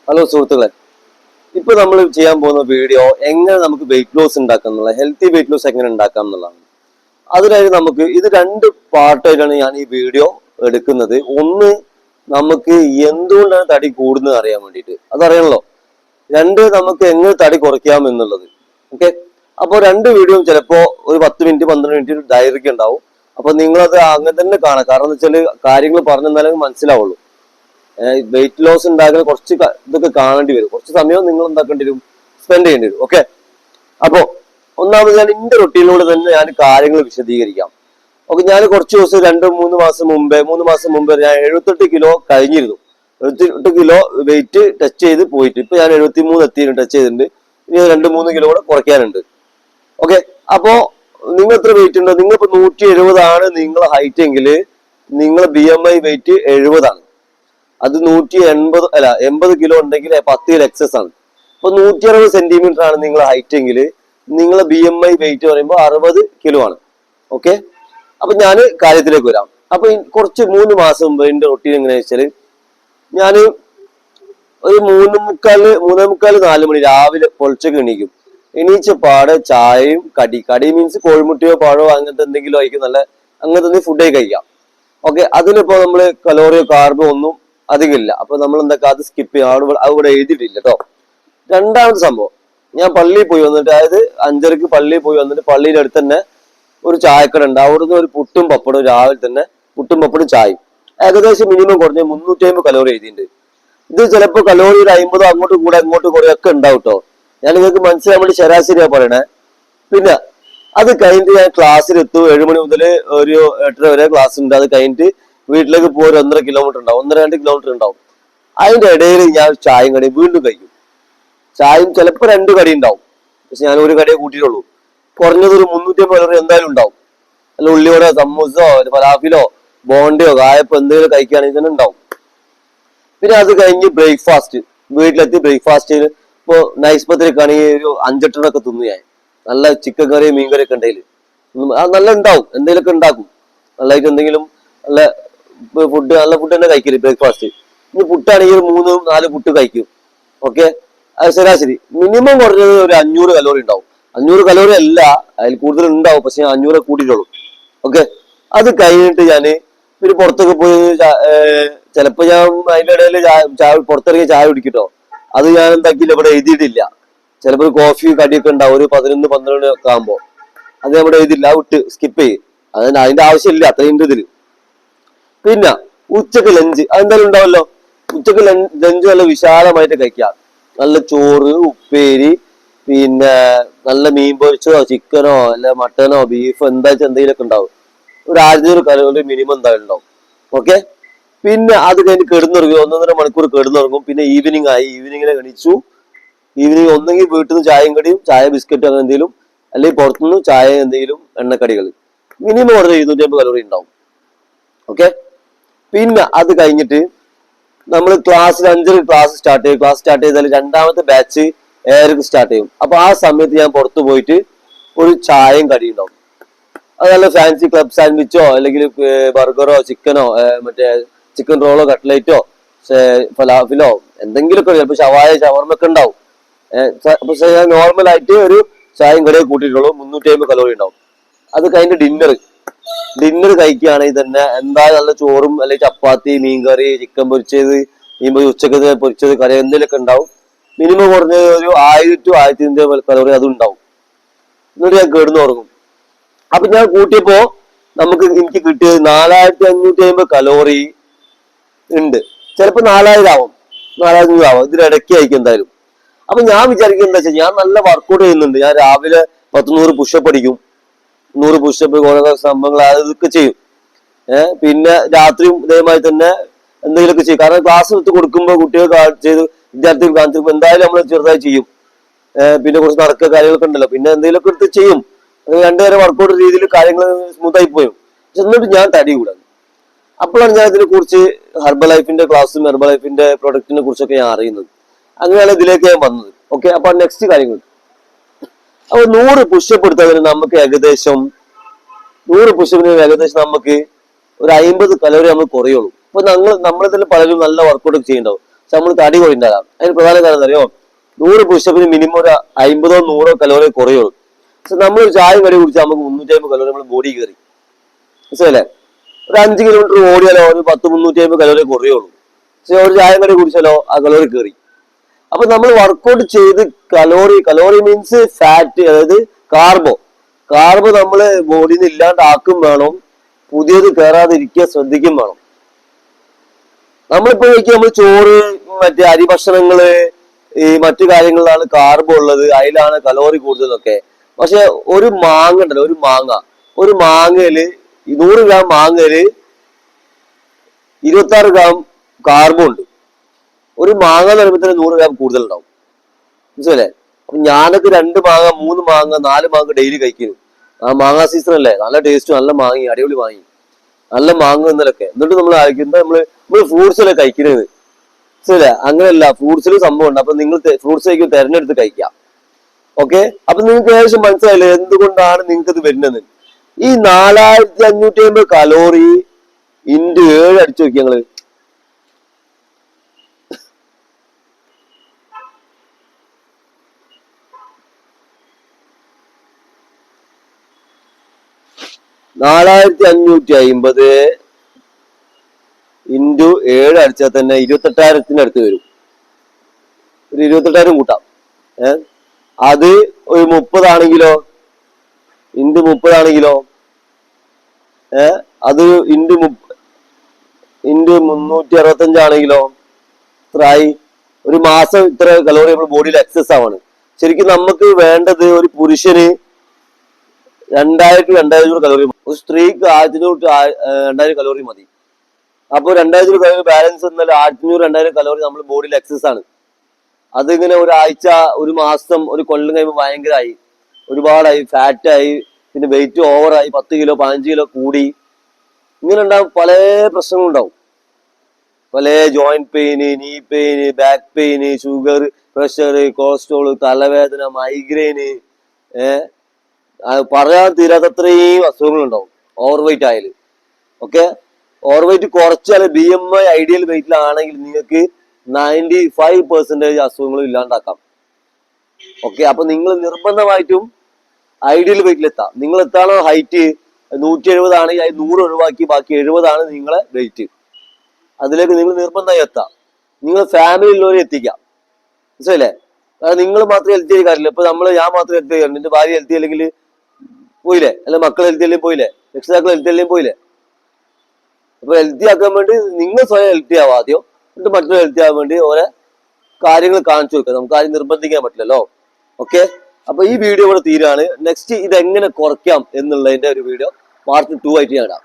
Hello സുഹൃത്തുക്കളെ, ഇപ്പൊ നമ്മൾ ചെയ്യാൻ പോകുന്ന വീഡിയോ എങ്ങനെ നമുക്ക് വെയിറ്റ് ലോസ് ഉണ്ടാക്കാം എന്നുള്ള ഹെൽത്തി വെയിറ്റ് ലോസ് എങ്ങനെ ഉണ്ടാക്കാം എന്നുള്ളതാണ്. അതിനായി നമുക്ക് ഇത് രണ്ട് പാർട്ടായിട്ടാണ് ഞാൻ ഈ വീഡിയോ എടുക്കുന്നത്. ഒന്ന്, നമുക്ക് എന്തുകൊണ്ടാണ് തടി കൂടുന്നത് അറിയാൻ വേണ്ടിയിട്ട്, അതറിയണല്ലോ. രണ്ട്, നമുക്ക് എങ്ങനെ തടി കുറയ്ക്കാം എന്നുള്ളത്. ഓക്കെ, അപ്പോൾ രണ്ട് വീഡിയോ ചിലപ്പോ ഒരു 10 മിനിറ്റ് 12 മിനിറ്റ് ദൈർഘ്യം ഉണ്ടാവും. അപ്പൊ നിങ്ങളത് അങ്ങനെ തന്നെ കാണാം. കാരണം എന്ന് വെച്ചാൽ കാര്യങ്ങൾ പറഞ്ഞു തന്നാലേ മനസ്സിലാവുള്ളൂ. വെയിറ്റ് ലോസ് ഉണ്ടാക്കാൻ കുറച്ച് ഇതൊക്കെ കാണേണ്ടി വരും. കുറച്ച് സമയം നിങ്ങൾ എന്താക്കേണ്ടി വരും, സ്പെൻഡ് ചെയ്യേണ്ടി വരും. ഓക്കെ, അപ്പോ ഒന്നാമത് ഞാൻ എന്റെ റൊട്ടീനിലൂടെ തന്നെ ഞാൻ കാര്യങ്ങൾ വിശദീകരിക്കാം. ഓക്കെ, ഞാൻ കുറച്ച് ദിവസം 2-3 മാസം മുമ്പേ ഞാൻ 78 കിലോ കഴിഞ്ഞിരുന്നു. 78 കിലോ വെയിറ്റ് ടച്ച് ചെയ്ത് പോയിട്ട് ഇപ്പൊ ഞാൻ 73 എത്തിയിട്ട് ടച്ച് ചെയ്തിട്ടുണ്ട്. ഇനി 2-3 കിലോ കൂടെ കുറയ്ക്കാനുണ്ട്. ഓക്കെ, അപ്പോ നിങ്ങൾ എത്ര വെയിറ്റ് ഉണ്ടോ? നിങ്ങൾ ഇപ്പൊ 170 ആണ് നിങ്ങളെ ഹൈറ്റ് എങ്കിൽ നിങ്ങളെ BMI വെയിറ്റ് 70 ആണ്. അത് 180 അല്ല 80 കിലോ ഉണ്ടെങ്കിൽ 10 കിലോ എക്സസ് ആണ്. അപ്പൊ 160 സെന്റിമീറ്റർ ആണ് നിങ്ങളെ ഹൈറ്റ് എങ്കിൽ നിങ്ങളെ BMI വെയിറ്റ് പറയുമ്പോൾ 60 കിലോ ആണ്. ഓക്കെ, അപ്പൊ ഞാൻ കാര്യത്തിലേക്ക് വരാം. അപ്പൊ കുറച്ച് 3 മാസം മുമ്പ് എന്റെ റൊട്ടീൻ എങ്ങനെയാ വെച്ചാല്, ഞാൻ ഒരു 3:45-4 മണി രാവിലെ പൊളിച്ചൊക്കെ എണീക്കും. എണീച്ച പാടെ ചായയും കടി മീൻസ് കോഴിമുട്ടയോ പഴമോ അങ്ങനത്തെ എന്തെങ്കിലും ആയിരിക്കും, നല്ല അങ്ങനത്തെ എന്തെങ്കിലും ഫുഡേ കഴിക്കാം. ഓക്കെ, അതിലിപ്പോ നമ്മള് കലോറിയോ കാർബോ ഒന്നും അധികമില്ല. അപ്പൊ നമ്മൾ എന്താക്കുക, അത് സ്കിപ്പ് ചെയ്യാം. അവിടെ എഴുതിയിട്ടില്ല കേട്ടോ. രണ്ടാമത്തെ സംഭവം, ഞാൻ പള്ളിയിൽ പോയി വന്നിട്ട്, അതായത് 5:30 പള്ളിയിൽ പോയി വന്നിട്ട് പള്ളിയുടെ അടുത്ത് തന്നെ ഒരു ചായക്കട ഉണ്ട്. അവിടുന്ന് ഒരു പുട്ടും പപ്പടും, രാവിലെ തന്നെ പുട്ടും പപ്പടും ചായയും. ഏകദേശം മിനിമം കുറഞ്ഞ 350 കലോറി എഴുതിയിട്ടുണ്ട്. ഇത് ചിലപ്പോൾ കലോറി ഒരു 50 അങ്ങോട്ട് കൂടെ അങ്ങോട്ട് കുറയൊക്കെ ഉണ്ടാവും കേട്ടോ. ഞാൻ നിങ്ങൾക്ക് മനസ്സിലാൻ വേണ്ടി ശരാശരിയാ പറയണേ. പിന്നെ അത് കഴിഞ്ഞിട്ട് ഞാൻ ക്ലാസ്സിലെത്തും. 7 മണി മുതൽ ഒരു 8:30 വരെ ക്ലാസ് ഉണ്ട്. അത് കഴിഞ്ഞിട്ട് വീട്ടിലേക്ക് പോയി 1.5 കിലോമീറ്റർ ഉണ്ടാവും, 1-2 കിലോമീറ്റർ ഉണ്ടാവും. അതിന്റെ ഇടയിൽ ഞാൻ ചായയും കടിയും വീണ്ടും കഴിക്കും. ചായയും ചിലപ്പോൾ 2 കടി ഉണ്ടാവും, പക്ഷെ ഞാൻ ഒരു കടിയെ കൂട്ടിയിട്ടുള്ളൂ. കുറഞ്ഞത് ഒരു 350 കലോറി എന്തായാലും ഉണ്ടാവും. അല്ല ഉള്ളിയോടോ സമൂസോ ഫലാഫിലോ ബോണ്ടയോ കായപ്പോ എന്തെങ്കിലും കഴിക്കുകയാണെങ്കിൽ തന്നെ ഉണ്ടാവും. പിന്നെ അത് കഴിഞ്ഞ് ബ്രേക്ക്ഫാസ്റ്റ്, വീട്ടിലെത്തി ബ്രേക്ക്ഫാസ്റ്റ് ഇപ്പോ നൈസ് പത്തിരിക്കാണെങ്കിൽ ഒരു 5-8 തിന്നു ഞാൻ. നല്ല ചിക്കൻ കറി മീൻ കറി ഒക്കെ ഉണ്ടെങ്കിൽ നല്ല ഉണ്ടാവും, എന്തെങ്കിലുമൊക്കെ ഉണ്ടാക്കും. നല്ലതായിട്ട് എന്തെങ്കിലും നല്ല ഫുഡ് തന്നെ കഴിക്കല് ബ്രേക്ക്ഫാസ്റ്റ്. ഇനി പുട്ടാണെങ്കിൽ 3-4 പുട്ട് കഴിക്കും. ഓക്കെ, അത് ശരാശരി മിനിമം കുറഞ്ഞത് ഒരു 500 കലോറി ഉണ്ടാവും. 500 കലോറി അല്ല, അതിൽ കൂടുതൽ ഉണ്ടാവും, പക്ഷെ ഞാൻ 500 കൂട്ടിയിട്ടുള്ളൂ. ഓക്കെ, അത് കഴിഞ്ഞിട്ട് ഞാന് പിന്നെ പുറത്തൊക്കെ പോയി ചിലപ്പോ ഞാൻ അതിന്റെ ഇടയിൽ പുറത്തിറങ്ങി ചായ കുടിക്കട്ടോ. അത് ഞാൻ എന്താക്കിയില്ല, ഇവിടെ എഴുതിയിട്ടില്ല. ചിലപ്പോൾ കോഫി കടിയൊക്കെ ഉണ്ടാവും ഒരു 11-12 ഒക്കെ ആകുമ്പോ. അത് നമ്മുടെ എഴുതിയില്ല, വിട്ട് സ്കിപ്പ് ചെയ്യും. അതിന്റെ ആവശ്യമില്ല, അത്രയും ഇതില്. പിന്നെ ഉച്ചക്ക് ലഞ്ച് അതെന്തായാലും ഉണ്ടാവല്ലോ. ഉച്ചക്ക് ലഞ്ച് നല്ല വിശാലമായിട്ട് കഴിക്കാം. നല്ല ചോറ്, ഉപ്പേരി, പിന്നെ നല്ല മീൻ പൊരിച്ചതോ ചിക്കനോ അല്ല മട്ടനോ ബീഫോ എന്താ വെച്ചാൽ എന്തെങ്കിലുമൊക്കെ ഉണ്ടാവും. ഒരു 600 കലോറി മിനിമം എന്തായാലും ഉണ്ടാവും. ഓക്കെ, പിന്നെ അത് കഴിഞ്ഞ് കിടന്നുറങ്ങും. 1-1.5 മണിക്കൂർ കിടന്നുറങ്ങും. പിന്നെ ഈവനിങ് ആയി, ഈവനിങ്ങിനെ എണീച്ചു. ഈവനിങ് ഒന്നെങ്കിൽ വീട്ടിൽ നിന്ന് ചായയും കടിയും, ചായ ബിസ്ക്കറ്റ് അങ്ങനെ എന്തെങ്കിലും, അല്ലെങ്കിൽ പുറത്തുനിന്ന് ചായ എന്തെങ്കിലും എണ്ണക്കടികൾ. മിനിമം ഒരു 250 കലോറി ഉണ്ടാവും. ഓക്കെ, പിന്നെ അത് കഴിഞ്ഞിട്ട് നമ്മൾ ക്ലാസ്സിൽ 5:30 ക്ലാസ് സ്റ്റാർട്ട് ചെയ്യും. ക്ലാസ് സ്റ്റാർട്ട് ചെയ്താൽ രണ്ടാമത്തെ ബാച്ച് 7:00 സ്റ്റാർട്ട് ചെയ്യും. അപ്പൊ ആ സമയത്ത് ഞാൻ പുറത്തു പോയിട്ട് ഒരു ചായയും കടിയും ഉണ്ടാവും. അത് നല്ല ഫാൻസി ക്ലബ് സാൻഡ്വിച്ചോ അല്ലെങ്കിൽ ബർഗറോ ചിക്കനോ മറ്റേ ചിക്കൻ റോളോ കട്ട്ലേറ്റോ ഫലാഫിലോ എന്തെങ്കിലുമൊക്കെ, ചിലപ്പോൾ ഷവായ ഷവർമൊക്കെ ഉണ്ടാവും. പക്ഷെ ഞാൻ നോർമൽ ആയിട്ട് ഒരു ചായയും കടിയും കൂട്ടിയിട്ടുള്ളൂ. 350 കലോറി ഉണ്ടാവും. അത് കഴിഞ്ഞ് ഡിന്നർ കഴിക്കുകയാണെങ്കിൽ തന്നെ എന്തായാലും നല്ല ചോറും അല്ലെങ്കിൽ ചപ്പാത്തി, മീൻകറി, ചിക്കൻ പൊരിച്ചത്, ഉച്ചക്ക് പൊരിച്ചത്, കറി എന്തെങ്കിലുമൊക്കെ ഉണ്ടാവും. മിനിമം കുറഞ്ഞത് ഒരു 1000-1500 കലോറി അതും ഉണ്ടാവും. എന്നിട്ട് ഞാൻ കിടന്നു തുടങ്ങും. അപ്പൊ ഞാൻ കൂട്ടിയപ്പോ എനിക്ക് കിട്ടിയത് 4550 കലോറി ഉണ്ട്. ചിലപ്പോ 4000 ആവും, 4500 ആവും. ഇതിനിടയ്ക്ക് ആയിരിക്കും എന്തായാലും. അപ്പൊ ഞാൻ വിചാരിക്കുന്നത് എന്താ വെച്ചാൽ, ഞാൻ നല്ല വർക്കൗട്ട് ചെയ്യുന്നുണ്ട്. ഞാൻ രാവിലെ 10-100 പുഷപ്പ് അടിക്കും. 100 പുഷപ്പ് ഓരോ സംഭവങ്ങൾ അതൊക്കെ ചെയ്യും. പിന്നെ രാത്രിയും ഇതേമാതിരി തന്നെ എന്തെങ്കിലുമൊക്കെ ചെയ്യും. കാരണം ക്ലാസ് എടുത്ത് കൊടുക്കുമ്പോൾ കുട്ടികൾ ചെയ്ത് വിദ്യാർത്ഥികൾ കാണിച്ചു എന്തായാലും നമ്മൾ ചെറുതായി ചെയ്യും. പിന്നെ കുറച്ച് നടക്കുക കാര്യങ്ങളൊക്കെ ഉണ്ടല്ലോ, പിന്നെ എന്തെങ്കിലുമൊക്കെ എടുത്ത് ചെയ്യും. 2 നേരം വർക്കൗട്ട് രീതിയിൽ കാര്യങ്ങൾ സ്മൂത്ത് ആയി പോയും. പക്ഷെ എന്നിട്ട് ഞാൻ തടി കൂടാൻ. അപ്പോഴാണ് ഞാൻ ഇതിനെ കുറിച്ച് ഹെർബൽ ലൈഫിന്റെ ക്ലാസ്സും ഹെർബൽ ലൈഫിന്റെ പ്രൊഡക്റ്റിനെ കുറിച്ചൊക്കെ ഞാൻ അറിയുന്നത്. അങ്ങനെയാണ് ഇതിലേക്ക് ഞാൻ വന്നത്. ഓക്കെ, അപ്പൊ നെക്സ്റ്റ് കാര്യങ്ങൾ, അപ്പൊ 100 പുഷപ്പ് എടുത്തതിന് നമുക്ക് ഏകദേശം 100 പുഷപ്പിന് ഏകദേശം നമുക്ക് ഒരു 50 കലോറി നമുക്ക് കുറയുള്ളൂ. അപ്പൊ നമ്മളിതിൽ പലരും നല്ല വർക്കൗട്ട് ചെയ്യുന്നുണ്ടാവും. പക്ഷെ നമ്മൾ തടി കുറയുണ്ടാകാം. അതിന് പ്രധാന കാരണം എന്താ അറിയോ? 100 പുഷപ്പിന് മിനിമം ഒരു 50-100 കലോറി കുറയുള്ളൂ. പക്ഷെ നമ്മൾ ഒരു ചായ കടി കുടിച്ചാൽ നമുക്ക് 350 കലോറി നമ്മൾ ബോഡി കയറി. മനസ്സിലല്ലേ? ഒരു 5 കിലോമീറ്റർ ഓടിയാലോ ഒരു 10-350 കലോറി കുറയുള്ളൂ. പക്ഷെ ഒരു ചായ കടി കുടിച്ചാലോ ആ കലോറി കയറി. അപ്പൊ നമ്മൾ വർക്കൗട്ട് ചെയ്ത് കലോറി മീൻസ് ഫാറ്റ്, അതായത് കാർബോ നമ്മള് ബോഡിയിൽ നിന്ന് ഇല്ലാണ്ടാക്കും വേണം, പുതിയത് കയറാതിരിക്കുക ശ്രദ്ധിക്കും വേണം. നമ്മളിപ്പോ നമ്മൾ ചോറ്, മറ്റേ അരി ഭക്ഷണങ്ങള്, ഈ മറ്റു കാര്യങ്ങളിലാണ് കാർബോ ഉള്ളത്, അതിലാണ് കലോറി കൂടുതലൊക്കെ. പക്ഷെ ഒരു മാങ്ങ ഉണ്ടല്ലോ, ഒരു മാങ്ങയില് 100 ഗ്രാം മാങ്ങയില് 26 ഗ്രാം കാർബോ ഉണ്ട്. ഒരു മാങ്ങ എന്ന് പറയുമ്പോൾ തന്നെ 100 ഗ്രാം കൂടുതൽ ഉണ്ടാവും. മനസ്സിലല്ലേ? അപ്പൊ ഞാനൊക്കെ 2 മാങ്ങ 3 മാങ്ങ 4 മാങ്ങ ഡെയിലി കഴിക്കുന്നു. ആ മാങ്ങ സീസൺ അല്ലേ, നല്ല ടേസ്റ്റ്, നല്ല മാങ്ങി, അടിപൊളി മാങ്ങി, നല്ല മാങ്ങ എന്നൊക്കെ. എന്നിട്ട് നമ്മൾ ആയിരിക്കും നമ്മള് ഫ്രൂട്ട്സ് അല്ലേ കഴിക്കുന്നത്. മനസ്സിലെ? അങ്ങനെയല്ല, ഫ്രൂട്ട്സിൽ സംഭവം ഉണ്ട്. അപ്പൊ നിങ്ങൾ ഫ്രൂട്ട്സ് കഴിക്കും തെരഞ്ഞെടുത്ത് കഴിക്കാം. ഓക്കെ, അപ്പൊ നിങ്ങൾക്ക് ഏകദേശം മനസ്സിലായില്ലേ എന്തുകൊണ്ടാണ് നിങ്ങൾക്ക് ഇത് വരുന്നത്. ഈ 4550 കലോറി ഇൻറ്റു 7 അടിച്ചു നോക്കി ഞങ്ങള്. $4550 ഇൻറ്റു 7 അടിച്ചാൽ തന്നെ 28,000 അടുത്ത് വരും. ഒരു 28,000 കൂട്ടാം. അത് ഒരു 30 ആണെങ്കിലോ, ഇൻറ്റു 30 ആണെങ്കിലോ, അത് ഇൻറ്റു 365 ആണെങ്കിലോ ഇത്രയായി. ഒരു മാസം ഇത്ര കലോറി നമ്മുടെ ബോഡിയിൽ എക്സസ് ആവാണ്. ശരിക്കും നമുക്ക് വേണ്ടത് ഒരു പുരുഷന് 2000-2500 കലോറി, ഒരു സ്ത്രീക്ക് 1500-2000 കലോറി മതി. അപ്പൊ 2000 കലോറി ബാലൻസ് എന്നാൽ 1500-2000 കലോറി നമ്മുടെ ബോഡിയിൽ എക്സസ് ആണ്. അതിങ്ങനെ ഒരാഴ്ച, ഒരു മാസം, ഒരു കൊല്ലം കഴിയുമ്പോൾ ഭയങ്കരമായി, ഒരുപാടായി, ഫാറ്റായി, പിന്നെ വെയിറ്റ് ഓവറായി, 10 കിലോ 15 കിലോ കൂടി, ഇങ്ങനെ ഉണ്ടാവും. പല പ്രശ്നങ്ങളുണ്ടാവും. പല ജോയിന്റ് പെയിന്, നീ pain, back pain, sugar, pressure, cholesterol, തലവേദന, മൈഗ്രെയിന്, പറയാൻ തീരാത്തത്രയും അസുഖങ്ങളുണ്ടാവും ഓവർ വെയിറ്റ് ആയാല്. ഓക്കെ, ഓവർ വെയിറ്റ് കുറച്ചാൽ BMI ഐഡിയൽ വെയിറ്റിലാണെങ്കിൽ നിങ്ങൾക്ക് 95% അസുഖങ്ങളും ഇല്ലാണ്ടാക്കാം. ഓക്കെ, അപ്പൊ നിങ്ങൾ നിർബന്ധമായിട്ടും ഐഡിയൽ വെയിറ്റിലെത്താം. നിങ്ങൾ എത്താണോ ഹൈറ്റ് 170 ആണെങ്കിൽ 100 ഒഴിവാക്കി ബാക്കി 70 ആണ് നിങ്ങളെ വെയിറ്റ്. അതിലേക്ക് നിങ്ങൾ നിർബന്ധമായി എത്താം. നിങ്ങൾ ഫാമിലിയിലുള്ളവരെ എത്തിക്കാം. മനസ്സിലല്ലേ? കാരണം നിങ്ങൾ മാത്രം ഹെൽത്തി ആയി കാര്യമില്ല. ഇപ്പൊ ഞാൻ മാത്രം ഹെൽത്തി ആയി, നിന്റെ ഭാര്യ ഹെൽത്തി അല്ലെങ്കിൽ പോയില്ലേ, അല്ലെ മക്കൾ ഹെൽത്തി അല്ലെങ്കിൽ പോയില്ലേ, രക്ഷിതാക്കൾ ഹെൽത്തി അല്ലെങ്കിൽ പോയില്ലേ. അപ്പൊ ഹെൽത്തി ആക്കാൻ വേണ്ടി നിങ്ങൾ സ്വയം ഹെൽത്തി ആവാം ആദ്യം, എന്നിട്ട് മറ്റൊരു ഹെൽത്തി ആവാൻ വേണ്ടി ഓരോ കാര്യങ്ങൾ കാണിച്ചു കൊടുക്കുക. നമുക്ക് ആരും നിർബന്ധിക്കാൻ പറ്റില്ലല്ലോ. ഓക്കെ, അപ്പൊ ഈ വീഡിയോ ഇവിടെ തീരാണ്. നെക്സ്റ്റ് ഇതെങ്ങനെ കുറയ്ക്കാം എന്നുള്ളതിന്റെ ഒരു വീഡിയോ പാർട്ട് 2 ആയിട്ട് ഞാൻ ഇടാം.